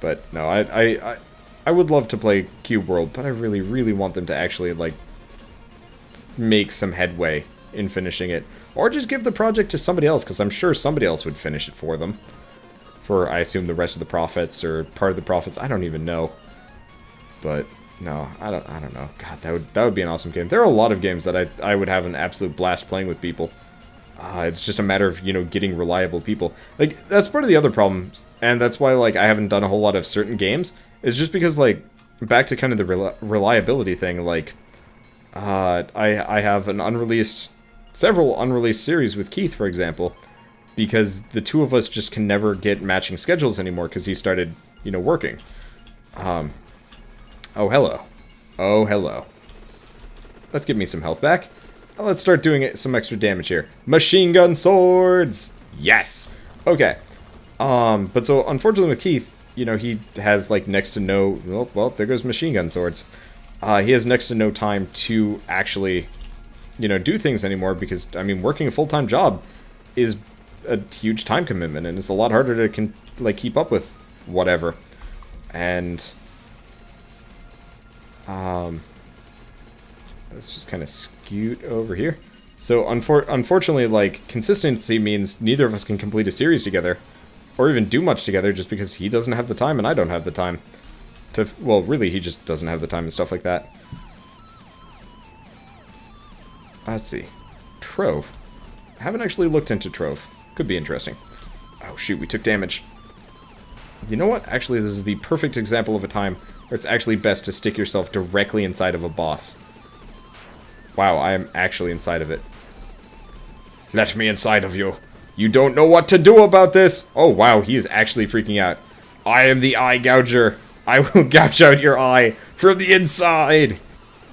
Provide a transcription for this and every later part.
But no, I would love to play Cube World, but I really, really want them to actually, like, make some headway in finishing it. Or just give the project to somebody else, because I'm sure somebody else would finish it for them. For, I assume, the rest of the profits, or part of the profits, I don't even know. But, no, I don't know. God, that would be an awesome game. There are a lot of games that I would have an absolute blast playing with people. It's just a matter of, you know, getting reliable people. Like, that's part of the other problem, and that's why, like, I haven't done a whole lot of certain games. It's just because, like, back to kind of the reliability thing, like, I have several unreleased series with Keith, for example, because the two of us just can never get matching schedules anymore because he started, you know, working. Oh, hello. Oh, hello. Let's give me some health back. Let's start doing some extra damage here. Machine gun swords! Yes! Okay. But so, unfortunately with Keith, you know, he has, like, next to no... Well, there goes machine gun swords. He has next to no time to actually, you know, do things anymore because, I mean, working a full-time job is a huge time commitment, and it's a lot harder to, like, keep up with whatever. And, let's just kind of scoot over here. So, unfortunately, like, consistency means neither of us can complete a series together, or even do much together, just because he doesn't have the time and I don't have the time. Well, really, he just doesn't have the time and stuff like that. Let's see. Trove. I haven't actually looked into Trove. Could be interesting. Oh, shoot, we took damage. You know what? Actually, this is the perfect example of a time where it's actually best to stick yourself directly inside of a boss. Wow, I am actually inside of it. Let me inside of you. You don't know what to do about this. Oh, wow, he is actually freaking out. I am the eye gouger. I will gouge out your eye from the inside.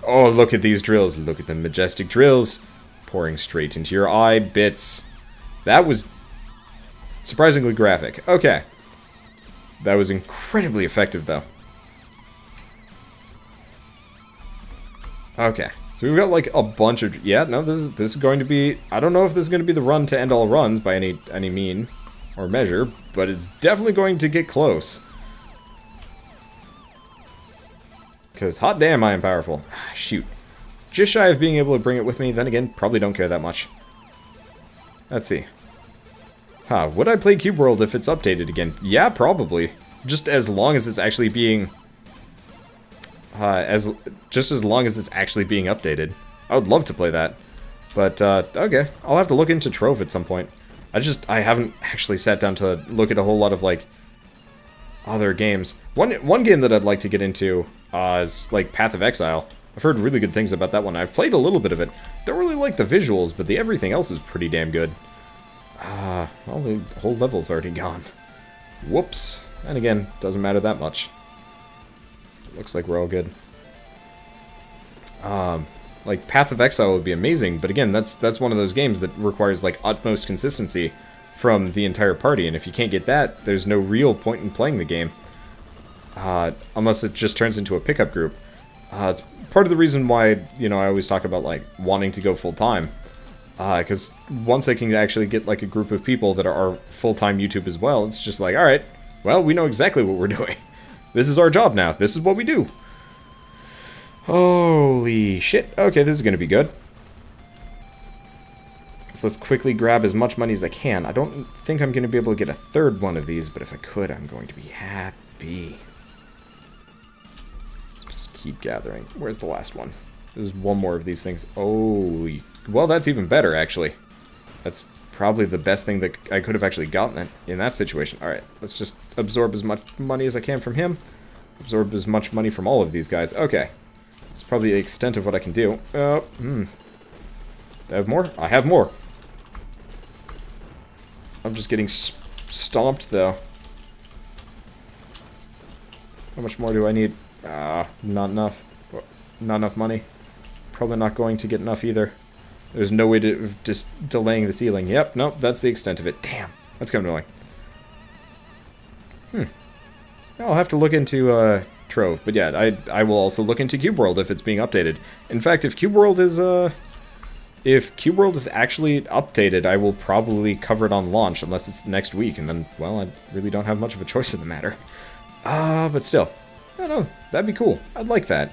Oh, look at these drills. Look at the majestic drills pouring straight into your eye bits. That was surprisingly graphic. Okay. That was incredibly effective, though. Okay. So we've got, like, a bunch of... Yeah, no, this is going to be... I don't know if this is going to be the run to end all runs by any mean or measure, but it's definitely going to get close. Because, hot damn, I am powerful. Shoot. Just shy of being able to bring it with me, then again, probably don't care that much. Let's see. Would I play Cube World if it's updated again? Yeah, probably. Just as long as it's actually being... just as long as it's actually being updated. I would love to play that. But, okay. I'll have to look into Trove at some point. I haven't actually sat down to look at a whole lot of, like, other games. One game that I'd like to get into is, like, Path of Exile. I've heard really good things about that one. I've played a little bit of it. Don't really like the visuals, but everything else is pretty damn good. Well, the whole level's already gone. Whoops. And again, doesn't matter that much. Looks like we're all good. Like, Path of Exile would be amazing, but again, that's one of those games that requires, like, utmost consistency from the entire party, and if you can't get that, there's no real point in playing the game. Unless it just turns into a pickup group. It's part of the reason why, you know, I always talk about, like, wanting to go full-time. Because once I can actually get, like, a group of people that are full-time YouTube as well, it's just like, alright, well, we know exactly what we're doing. This is our job now. This is what we do. Holy shit. Okay, this is going to be good. So let's quickly grab as much money as I can. I don't think I'm going to be able to get a third one of these, but if I could, I'm going to be happy. Just keep gathering. Where's the last one? There's one more of these things. Oh, well, that's even better, actually. That's probably the best thing that I could have actually gotten in that situation. Alright, let's just absorb as much money as I can from him. Absorb as much money from all of these guys. Okay. That's probably the extent of what I can do. I have more? I have more. I'm just getting stomped, though. How much more do I need? Not enough. Not enough money. Probably not going to get enough either. There's no way to just delaying the ceiling. Yep, nope, that's the extent of it. Damn, that's kind of annoying. I'll have to look into Trove, but yeah, I will also look into Cube World if it's being updated. In fact, if Cube World is actually updated, I will probably cover it on launch, unless it's next week, and then, well, I really don't have much of a choice in the matter. But still. I don't know. That'd be cool. I'd like that.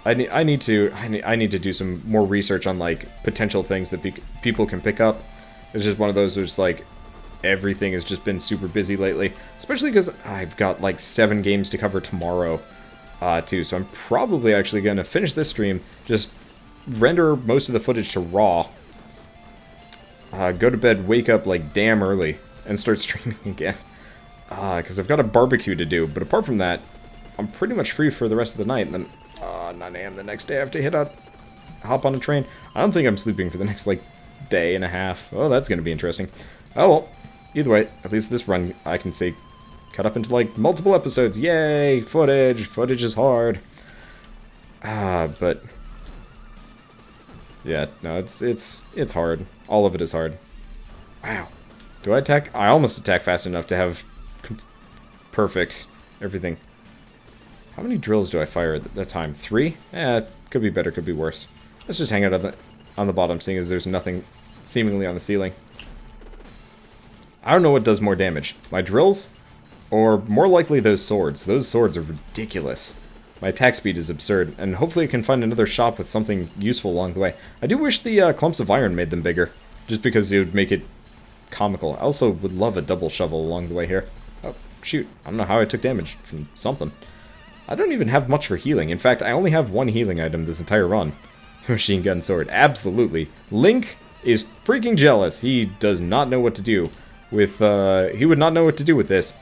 I need to do some more research on, like, potential things that people can pick up. It's just one of those where like, everything has just been super busy lately. Especially because I've got, like, 7 games to cover tomorrow, too. So I'm probably actually going to finish this stream, just render most of the footage to raw, go to bed, wake up, like, damn early, and start streaming again. Because I've got a barbecue to do. But apart from that, I'm pretty much free for the rest of the night, and then 9 a.m. the next day I have to hop on a train. I don't think I'm sleeping for the next, like, day and a half. Oh, that's going to be interesting. Oh, well. Either way, at least this run, I can say, cut up into, like, multiple episodes. Yay! Footage! Footage is hard. But... yeah, no, it's hard. All of it is hard. Wow. Do I attack? I almost attack fast enough to have perfect everything. How many drills do I fire at that time? 3? Could be better, could be worse. Let's just hang out on the bottom, seeing as there's nothing seemingly on the ceiling. I don't know what does more damage. My drills? Or more likely those swords. Those swords are ridiculous. My attack speed is absurd, and hopefully I can find another shop with something useful along the way. I do wish the clumps of iron made them bigger, just because it would make it comical. I also would love a double shovel along the way here. Oh, shoot. I don't know how I took damage from something. I don't even have much for healing. In fact, I only have 1 healing item this entire run. Machine gun sword. Absolutely. Link is freaking jealous. He does not know what to do with, he would not know what to do with this.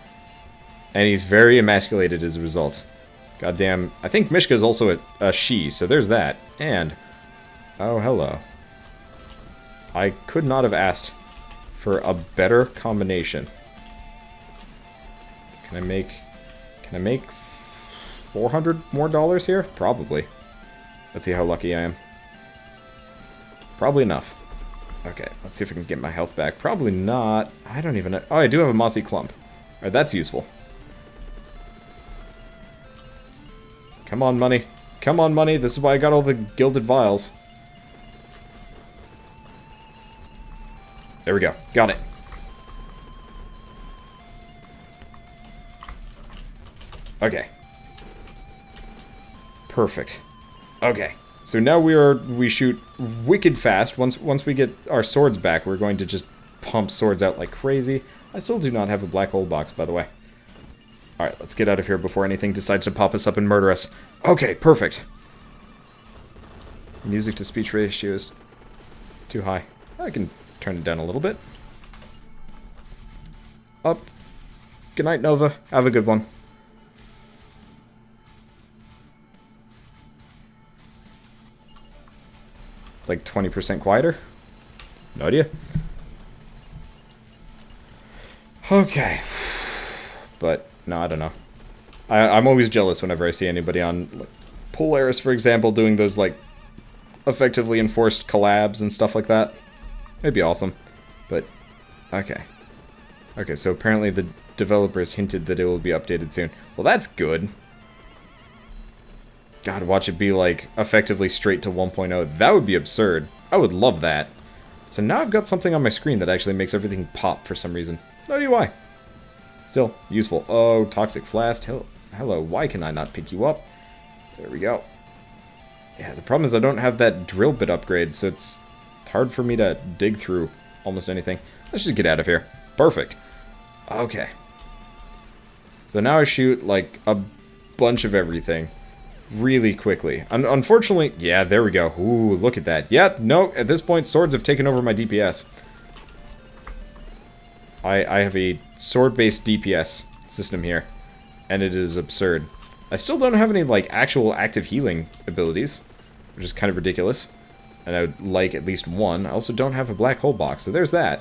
And he's very emasculated as a result. Goddamn. I think Mishka is also a she, so there's that. And, oh, hello. I could not have asked for a better combination. Can I make 400 more dollars here? Probably. Let's see how lucky I am. Probably enough. Okay, let's see if I can get my health back. Probably not. I don't even know. Oh, I do have a mossy clump. Alright, that's useful. Come on, money. Come on, money. This is why I got all the gilded vials. There we go. Got it. Okay. Perfect. Okay. So now we shoot wicked fast. Once we get our swords back, we're going to just pump swords out like crazy. I still do not have a black hole box, by the way. Alright, let's get out of here before anything decides to pop us up and murder us. Okay, perfect. Music to speech ratio is too high. I can turn it down a little bit. Up. Good night, Nova. Have a good one. It's like 20% quieter. No idea. Okay. But, no, I don't know. I'm always jealous whenever I see anybody on like, Polaris, for example, doing those, like, effectively enforced collabs and stuff like that. It'd be awesome. But, okay. Okay, so apparently the developers hinted that it will be updated soon. Well, that's good. God, watch it be, like, effectively straight to 1.0. That would be absurd. I would love that. So now I've got something on my screen that actually makes everything pop for some reason. No idea why. Still, useful. Oh, Toxic Flask. Hello, why can I not pick you up? There we go. Yeah, the problem is I don't have that drill bit upgrade, so it's hard for me to dig through almost anything. Let's just get out of here. Perfect. Okay. So now I shoot, like, a bunch of everything really quickly. Unfortunately, yeah, there we go. Ooh, look at that. Yeah, no, at this point, swords have taken over my DPS. I have a sword-based DPS system here, and it is absurd. I still don't have any, like, actual active healing abilities, which is kind of ridiculous. And I would like at least one. I also don't have a black hole box, so there's that.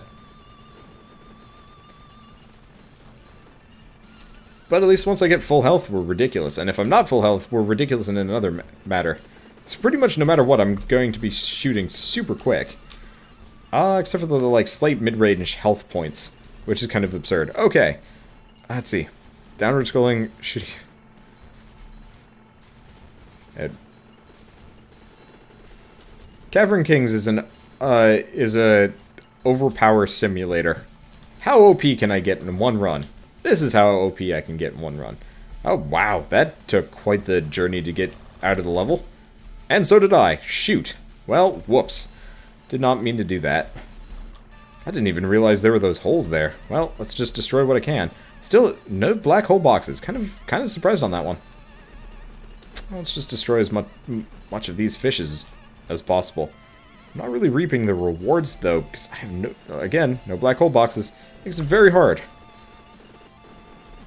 But at least once I get full health, we're ridiculous. And if I'm not full health, we're ridiculous in another matter. So pretty much no matter what, I'm going to be shooting super quick. Except for the, like, slight mid-range health points, which is kind of absurd. Okay. Let's see. Downward scrolling shooting. Cavern Kings is a overpower simulator. How OP can I get in one run? This is how OP I can get in one run. Oh, wow. That took quite the journey to get out of the level. And so did I. Shoot. Well, whoops. Did not mean to do that. I didn't even realize there were those holes there. Well, let's just destroy what I can. Still, no black hole boxes. Kind of surprised on that one. Well, let's just destroy as much of these fishes as possible. I'm not really reaping the rewards, though, because I have again, no black hole boxes. Makes it very hard.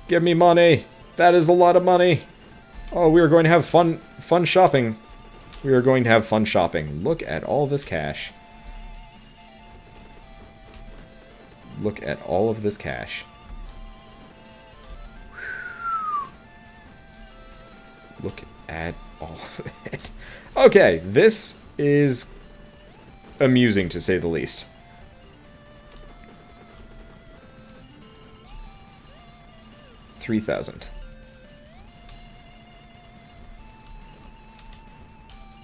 Give me money. That is a lot of money. Oh, we are going to have fun shopping. We are going to have fun shopping. Look at all this cash. Look at all of this cash. Look at all of it. Okay, this is amusing to say the least. $3,000.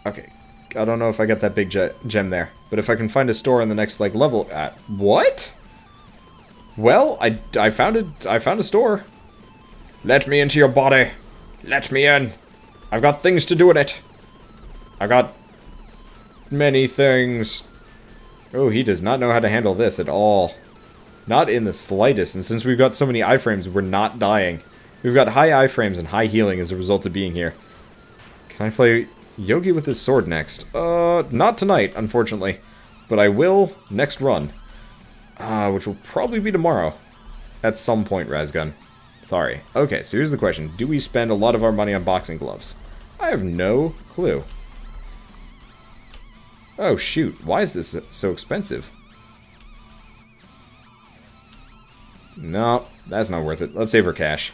Okay, I don't know if I got that big gem there, but if I can find a store in the next like level, what? Well, I found a store. Let me into your body. Let me in. I've got things to do with it. I got many things. Oh, he does not know how to handle this at all. Not in the slightest, and since we've got so many iframes, we're not dying. We've got high iframes and high healing as a result of being here. Can I play Yogi with his sword next? Not tonight, unfortunately. But I will next run. Which will probably be tomorrow. At some point, Razgun. Sorry. Okay, so here's the question. Do we spend a lot of our money on boxing gloves? I have no clue. Oh, shoot. Why is this so expensive? No, that's not worth it. Let's save our cash.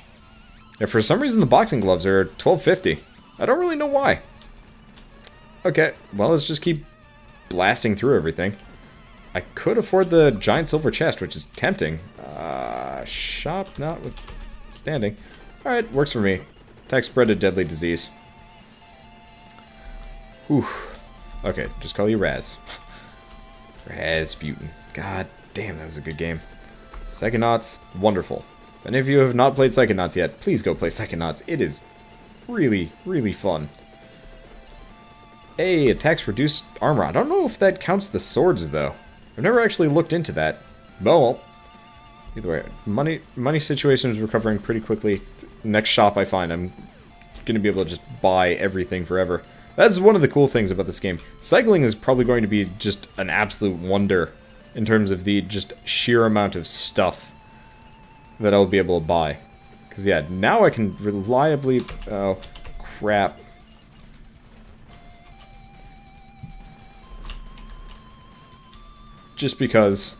Yeah, for some reason, the boxing gloves are $12.50. I don't really know why. Okay, well, let's just keep blasting through everything. I could afford the giant silver chest, which is tempting. Shop notwithstanding. Alright, works for me. Attack spread a deadly disease. Whew. Okay, just call you Raz. Rasputin. God damn, that was a good game. Psychonauts, wonderful. If any of you have not played Psychonauts yet, please go play Psychonauts. It is really, really fun. Hey, attacks reduced armor. I don't know if that counts the swords, though. I've never actually looked into that. Well, either way, money situation is recovering pretty quickly. Next shop I find, I'm going to be able to just buy everything forever. That's one of the cool things about this game. Cycling is probably going to be just an absolute wonder in terms of the just sheer amount of stuff that I'll be able to buy. Because, yeah, now I can reliably... Oh, crap. Just because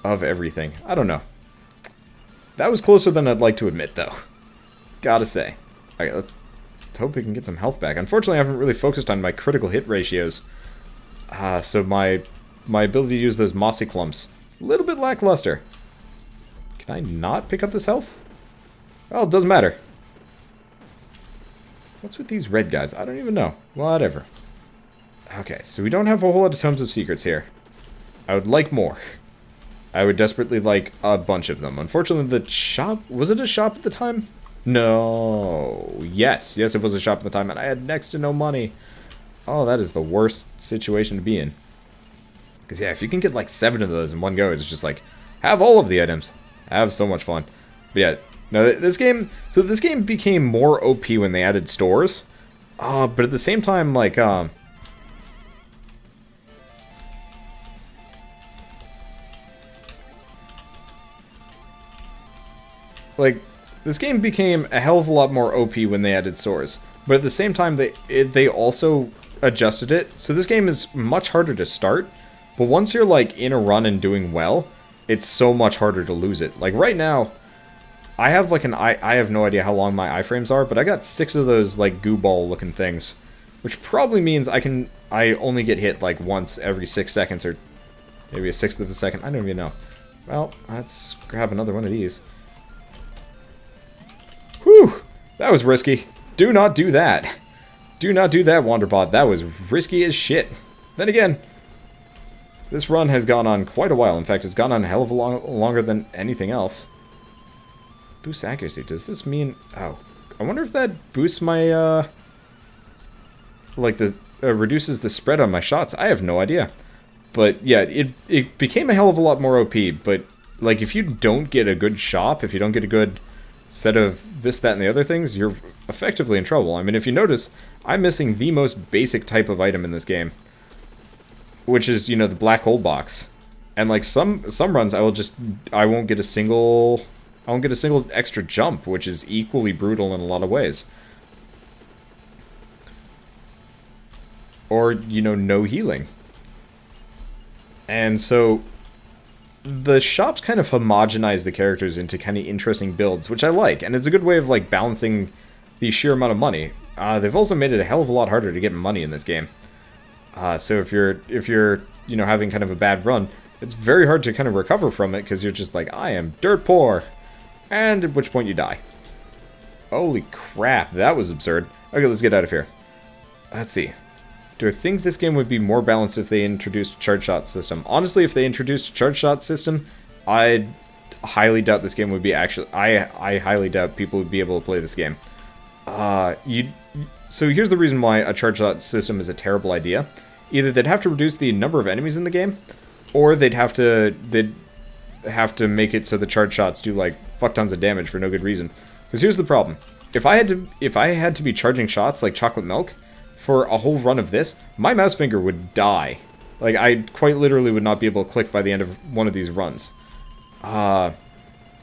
of everything. I don't know. That was closer than I'd like to admit, though. Gotta say. Okay, let's hope we can get some health back. Unfortunately, I haven't really focused on my critical hit ratios. So my ability to use those mossy clumps, a little bit lackluster. Can I not pick up this health? Well, it doesn't matter. What's with these red guys? I don't even know. Whatever. Okay, so we don't have a whole lot of Tomes of Secrets here. I would like more. I would desperately like a bunch of them. Unfortunately, the shop... Was it a shop at the time? No. Yes, it was a shop at the time, and I had next to no money. Oh, that is the worst situation to be in. Because, yeah, if you can get, like, 7 of those in one go, it's just like, have all of the items. Have so much fun. But, yeah, no, this game... So, this game became more OP when they added stores. But at the same time, like, this game became a hell of a lot more OP when they added stores. But at the same time, they also adjusted it. So this game is much harder to start. But once you're, like, in a run and doing well, it's so much harder to lose it. Like, right now, I have, like, I have no idea how long my iframes are, but I got 6 of those, like, goo ball looking things. Which probably means I only get hit, like, once every 6 seconds, or maybe a sixth of a second. I don't even know. Well, let's grab another one of these. Whew! That was risky. Do not do that. Do not do that, Wanderbot. That was risky as shit. Then again, this run has gone on quite a while. In fact, it's gone on a hell of a longer than anything else. Boost accuracy. Does this mean... Oh. I wonder if that boosts my, like, the... reduces the spread on my shots. I have no idea. But, yeah, it became a hell of a lot more OP. But, like, if you don't get a good shop, if you don't get a good set of this, that, and the other things, you're effectively in trouble. I mean, if you notice, I'm missing the most basic type of item in this game. Which is, you know, the black hole box. And, like, some runs, I won't get a single extra jump, which is equally brutal in a lot of ways. Or, you know, no healing. And so, the shops kind of homogenize the characters into kind of interesting builds, which I like. And it's a good way of, like, balancing the sheer amount of money. They've also made it a hell of a lot harder to get money in this game. So if you're, you know, having kind of a bad run, it's very hard to kind of recover from it, because you're just like, I am dirt poor. And at which point you die. Holy crap, that was absurd. Okay, let's get out of here. Let's see. Do I think this game would be more balanced if they introduced a charge shot system? Honestly, if they introduced a charge shot system, I highly doubt this game would be actually... I highly doubt people would be able to play this game. So here's the reason why a charge shot system is a terrible idea. Either they'd have to reduce the number of enemies in the game, or they'd have to make it so the charge shots do, like, fuck tons of damage for no good reason. Because here's the problem. If I had to be charging shots like chocolate milk for a whole run of this, my mouse finger would die. Like, I quite literally would not be able to click by the end of one of these runs. And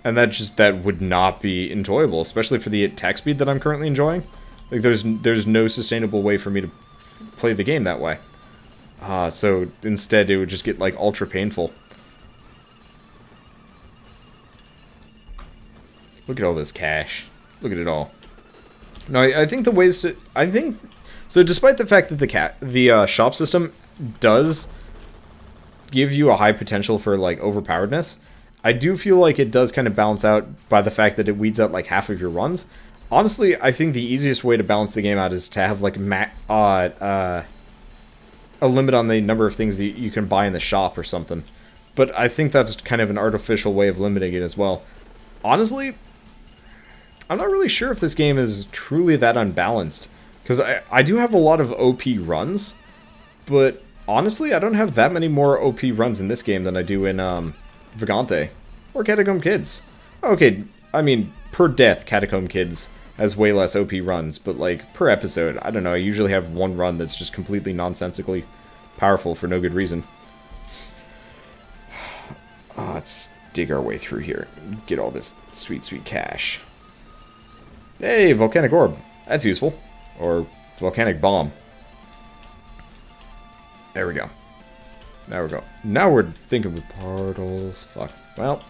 that would not be enjoyable, especially for the attack speed that I'm currently enjoying. Like, there's no sustainable way for me to play the game that way. So instead it would just get, like, ultra painful. Look at all this cash. Look at it all. No, I think the ways to... So despite the fact that the shop system does give you a high potential for, like, overpoweredness, I do feel like it does kind of balance out by the fact that it weeds out, like, half of your runs. Honestly, I think the easiest way to balance the game out is to have, like, a limit on the number of things that you can buy in the shop or something. But I think that's kind of an artificial way of limiting it as well. Honestly, I'm not really sure if this game is truly that unbalanced. Because I do have a lot of OP runs, but honestly, I don't have that many more OP runs in this game than I do in Vagante or Catacomb Kids. Okay, I mean, per death, Catacomb Kids has way less OP runs, but, like, per episode, I don't know, I usually have one run that's just completely nonsensically powerful for no good reason. Let's dig our way through here and get all this sweet, sweet cash. Hey, Volcanic Orb. That's useful. Or Volcanic Bomb. There we go. There we go. Now we're thinking with portals. Fuck. Well,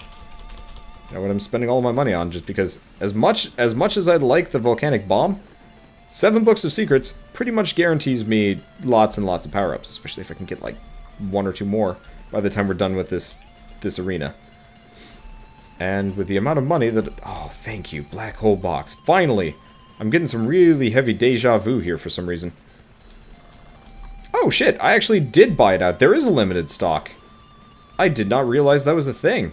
you know what I'm spending all my money on, just because as much as I'd like the Volcanic Bomb, 7 Books of Secrets pretty much guarantees me lots and lots of power-ups, especially if I can get, like, 1 or 2 more by the time we're done with this arena. And with the amount of money that... Oh, thank you, Black Hole Box. Finally! I'm getting some really heavy deja vu here for some reason. Oh, shit! I actually did buy it out. There is a limited stock. I did not realize that was a thing.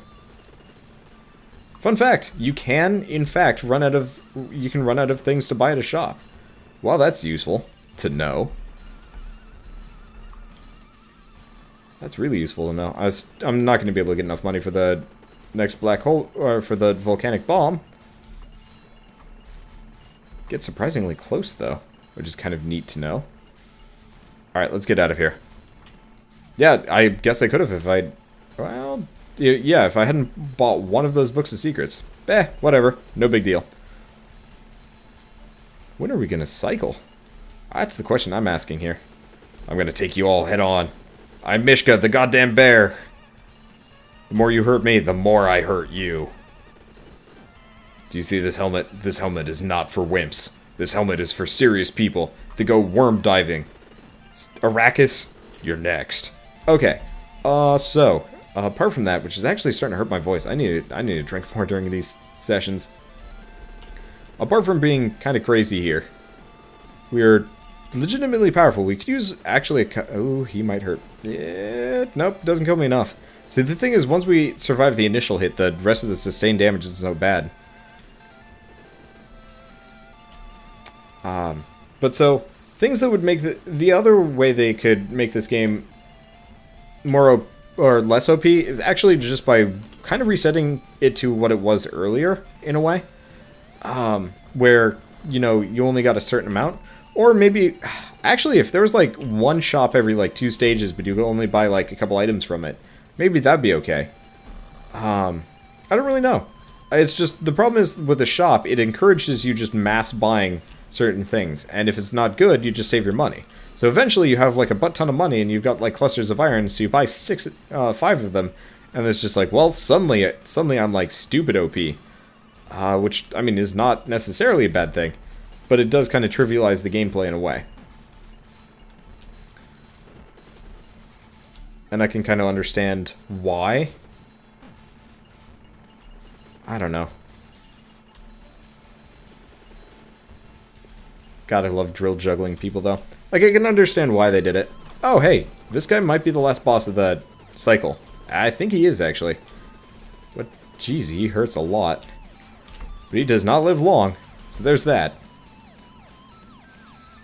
Fun fact, you can, in fact, run out of things to buy at a shop. Well, that's useful to know. That's really useful to know. I'm not going to be able to get enough money for the next black hole, or for the volcanic bomb. Get surprisingly close, though, which is kind of neat to know. Alright, let's get out of here. Yeah, I guess I could have if I... Well, yeah, if I hadn't bought one of those Books of Secrets. Whatever. No big deal. When are we going to cycle? That's the question I'm asking here. I'm going to take you all head on. I'm Mishka, the goddamn bear. The more you hurt me, the more I hurt you. Do you see this helmet? This helmet is not for wimps. This helmet is for serious people to go worm diving. Arrakis, you're next. Okay, so, apart from that, which is actually starting to hurt my voice, I need to drink more during these sessions. Apart from being kind of crazy here, we're legitimately powerful. We could use, actually, oh, he might hurt. Yeah, nope, doesn't kill me enough. See, the thing is, once we survive the initial hit, the rest of the sustained damage isn't so bad. But so, things that would make the other way they could make this game more or less OP is actually just by kind of resetting it to what it was earlier, in a way. Where, you know, you only got a certain amount. Or maybe, actually, if there was like one shop every like 2 stages, but you could only buy like a couple items from it, maybe that'd be okay. I don't really know. It's just, the problem is with the shop, it encourages you just mass buying certain things, and if it's not good, you just save your money. So eventually you have like a butt ton of money, and you've got like clusters of iron, so you buy 5 of them, and it's just like, well, suddenly I'm like stupid OP, which, I mean, is not necessarily a bad thing, but it does kind of trivialize the gameplay in a way. And I can kind of understand why. I don't know. God, I love drill juggling people, though. Like, I can understand why they did it. Oh, hey, this guy might be the last boss of the cycle. I think he is, actually. But, geez, he hurts a lot. But he does not live long, so there's that.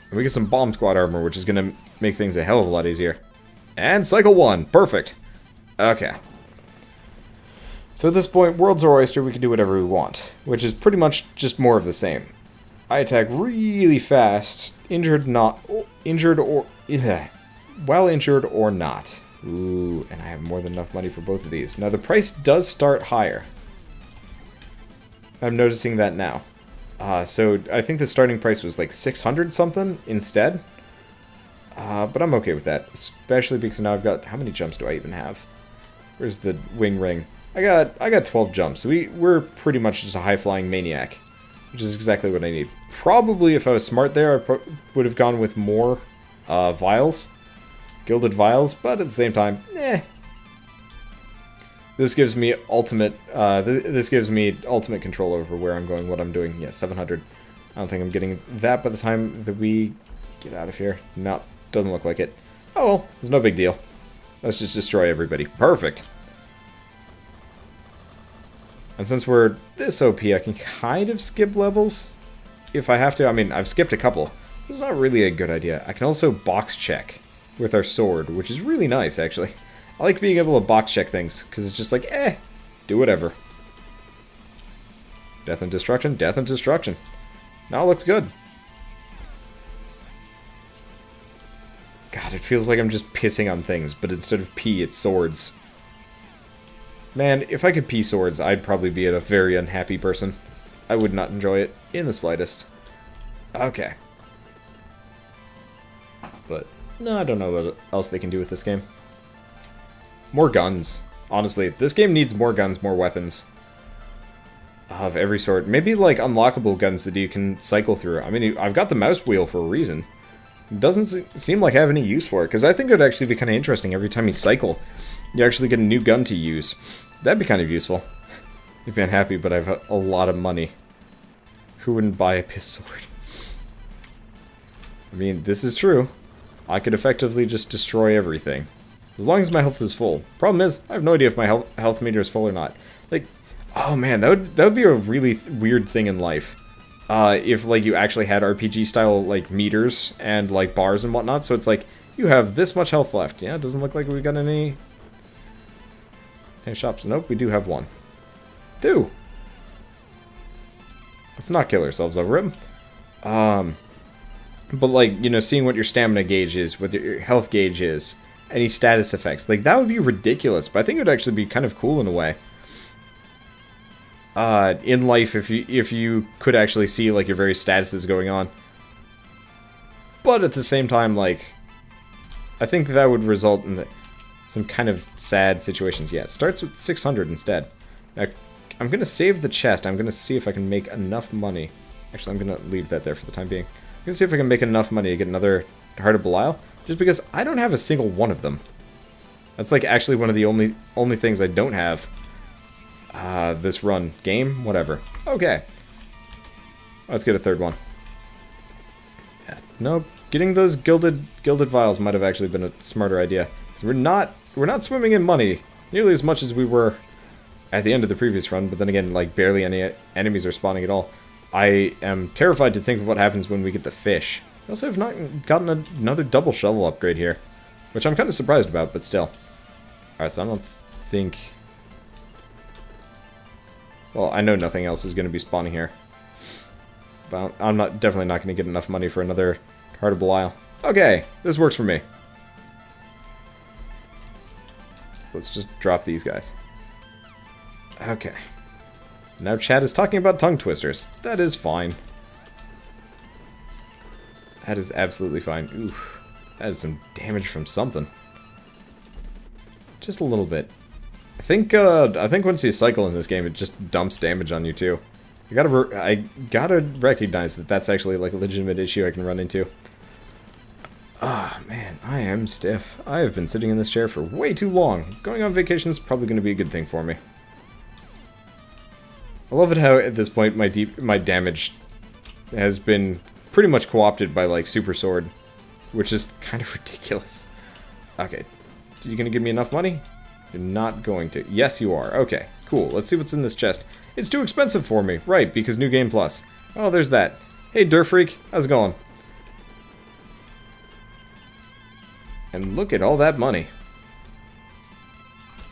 And we get some bomb squad armor, which is going to make things a hell of a lot easier. And cycle 1. Perfect. Okay. So at this point, World's our oyster, we can do whatever we want. Which is pretty much just more of the same. I attack really fast, while injured or not. Ooh, and I have more than enough money for both of these. Now the price does start higher. I'm noticing that now. So I think the starting price was like 600 something instead. But I'm okay with that, especially because now I've got, how many jumps do I even have? Where's the wing ring? I got 12 jumps. So we're pretty much just a high-flying maniac, which is exactly what I need. Probably, if I was smart there, I would have gone with more vials, gilded vials, but at the same time, This gives me ultimate. This gives me ultimate control over where I'm going, what I'm doing. Yeah, 700. I don't think I'm getting that by the time that we get out of here. No, doesn't look like it. Oh well, it's no big deal. Let's just destroy everybody. Perfect. And since we're this OP, I can kind of skip levels if I have to. I mean, I've skipped a couple. It's not really a good idea. I can also box check with our sword, which is really nice, actually. I like being able to box check things, because it's just like, do whatever. Death and destruction, death and destruction. Now it looks good. God, it feels like I'm just pissing on things, but instead of pee, it's swords. Man, if I could pee swords, I'd probably be a very unhappy person. I would not enjoy it in the slightest. Okay. But, no, I don't know what else they can do with this game. More guns. Honestly, this game needs more guns, more weapons. Of every sort. Maybe, like, unlockable guns that you can cycle through. I mean, I've got the mouse wheel for a reason. It doesn't seem like I have any use for it, because I think it would actually be kind of interesting every time you cycle. You actually get a new gun to use. That'd be kind of useful. I'd be unhappy, but I have a lot of money. Who wouldn't buy a piss sword? I mean, this is true. I could effectively just destroy everything. As long as my health is full. Problem is, I have no idea if my health meter is full or not. Like, oh man, that would be a really weird thing in life. If, like, you actually had RPG-style, like, meters and, like, bars and whatnot. So it's like, you have this much health left. Yeah, it doesn't look like we got any shops. Nope, we do have one. 2. Let's not kill ourselves over it. But, like, you know, seeing what your stamina gauge is, what your health gauge is, any status effects, like, that would be ridiculous, but I think it would actually be kind of cool in a way. In life, if you could actually see, like, your various statuses going on. But at the same time, like, I think that would result in some kind of sad situations. Yeah, it starts with 600 instead. Now, I'm going to save the chest. I'm going to see if I can make enough money. Actually, I'm going to leave that there for the time being. I'm going to see if I can make enough money to get another Heart of Belial. Just because I don't have a single one of them. That's like actually one of the only things I don't have. This run. Game? Whatever. Okay. Let's get a third one. Yeah. Nope. Getting those gilded vials might have actually been a smarter idea. We're not swimming in money nearly as much as we were at the end of the previous run, but then again, like, barely any enemies are spawning at all. I am terrified to think of what happens when we get the fish. I also have not gotten another double shovel upgrade here, which I'm kind of surprised about, but still. Alright, so I don't think... Well, I know nothing else is going to be spawning here. But I'm definitely not going to get enough money for another Heart of Belial. Okay, this works for me. Let's just drop these guys. Okay. Now Chad is talking about tongue twisters. That is fine. That is absolutely fine. Oof. That is some damage from something. Just a little bit. I think once you cycle in this game, it just dumps damage on you too. I gotta recognize that that's actually like a legitimate issue I can run into. Ah, man, I am stiff. I have been sitting in this chair for way too long. Going on vacation is probably going to be a good thing for me. I love it how at this point my damage has been pretty much co-opted by like Super Sword, which is kind of ridiculous. Okay, are you going to give me enough money? You're not going to. Yes, you are. Okay, cool. Let's see what's in this chest. It's too expensive for me. Right, because New Game Plus. Oh, there's that. Hey, Durfreak. How's it going? And look at all that money.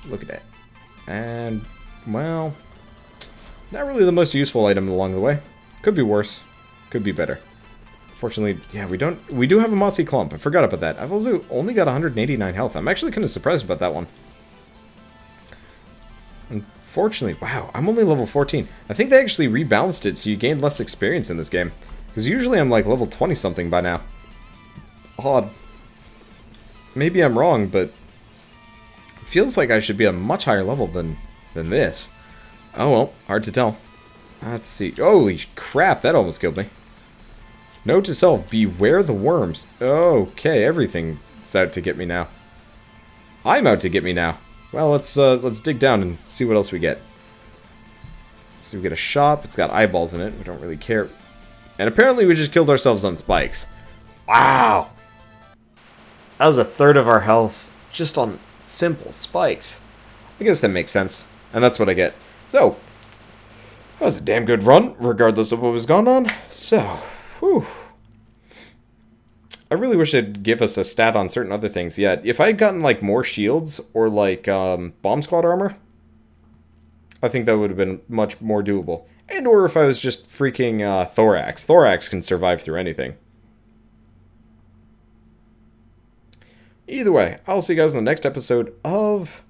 Look at that. And, well, not really the most useful item along the way. Could be worse. Could be better. Fortunately, yeah, we do have a mossy clump. I forgot about that. I've also only got 189 health. I'm actually kind of surprised about that one. Unfortunately, wow, I'm only level 14. I think they actually rebalanced it so you gain less experience in this game. Because usually I'm like level 20 something by now. Odd. Maybe I'm wrong, but it feels like I should be a much higher level than this. Oh well, hard to tell. Let's see. Holy crap, that almost killed me. Note to self, beware the worms. Okay, everything's out to get me now. I'm out to get me now. Well, let's dig down and see what else we get. So we get a shop. It's got eyeballs in it. We don't really care. And apparently we just killed ourselves on spikes. Wow! That was a third of our health just on simple spikes. I guess that makes sense. And that's what I get. So, that was a damn good run, regardless of what was going on. So, whew. I really wish it'd give us a stat on certain other things. Yeah, if I had gotten, like, more shields or, like, bomb squad armor, I think that would have been much more doable. And or if I was just freaking Thorax. Thorax can survive through anything. Either way, I'll see you guys in the next episode of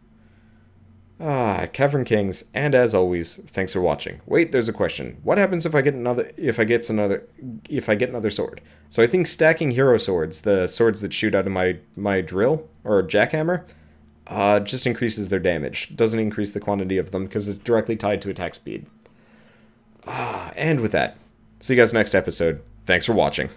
Cavern Kings, and as always, thanks for watching. Wait, there's a question. What happens if I get another sword? So I think stacking hero swords, the swords that shoot out of my drill or jackhammer, just increases their damage. Doesn't increase the quantity of them because it's directly tied to attack speed. And with that, see you guys next episode. Thanks for watching.